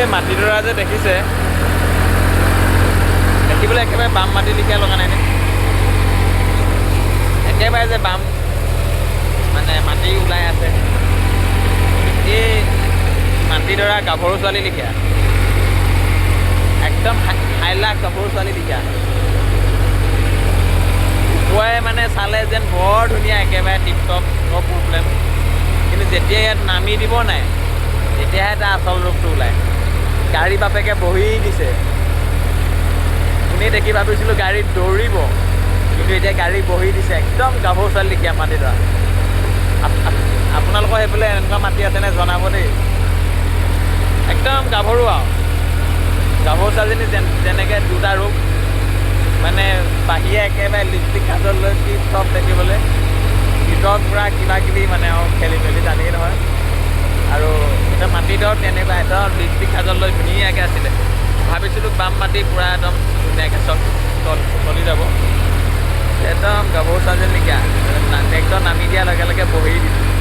এই মাটিডৰা যে দেখিছে, দেখিবলৈ একেবাৰে বাম মাটি লিখীয়া লগা নাইনে? একেবাৰে যে বাম মানে মাটি ওলাই আছে, এই মাটিডৰা গাভৰু ছোৱালী লিখীয়া, একদম হাইলা গাভৰু ছোৱালী লিখীয়া। ওপৰে মানে চালে যেন বৰ ধুনীয়া, একেবাৰে টিপটপ, নো প্ৰব্লেম। কিন্তু যেতিয়া ইয়াত নামি দিব নাই, তেতিয়াহে তাৰ আচল ৰূপটো ওলায়। গাড়ী বাপেকে বহি দিছে, শুনি দেখি ভাবিছিলোঁ গাড়ীত দৌৰিব, কিন্তু এতিয়া গাড়ী বহি দিছে। একদম গাভৰু ছোৱালী লিখীয়া মাটিডৰা। আপোনালোকৰ সেইফালে এনেকুৱা মাটি আছেনে জনাব দেই। একদম গাভৰু আৰু গাভৰু ছোৱালীজনী যেনেকৈ দুটা ৰূপ, মানে বাহিৰে একেবাৰে লিপষ্টিক কাজল লৈ কি চব দেখিবলৈ, ভিতৰত পূৰা কিবা কিবি মানে আৰু খেলি মেলি জানেই নহয়। আৰু এতিয়া মাটিডৰত তেনেকুৱা একদম লিপষ্টিক কাজল লৈ ধুনীয়াকৈ আছিলে। ভাবিছিলোঁ বাম মাটি পূৰা একদম ধুনীয়াকৈ চলি যাব। একদম গাভৰু ছোৱালীজনী লিখীয়া, একদম নামি দিয়াৰ লগে লগে বহি দিছোঁ।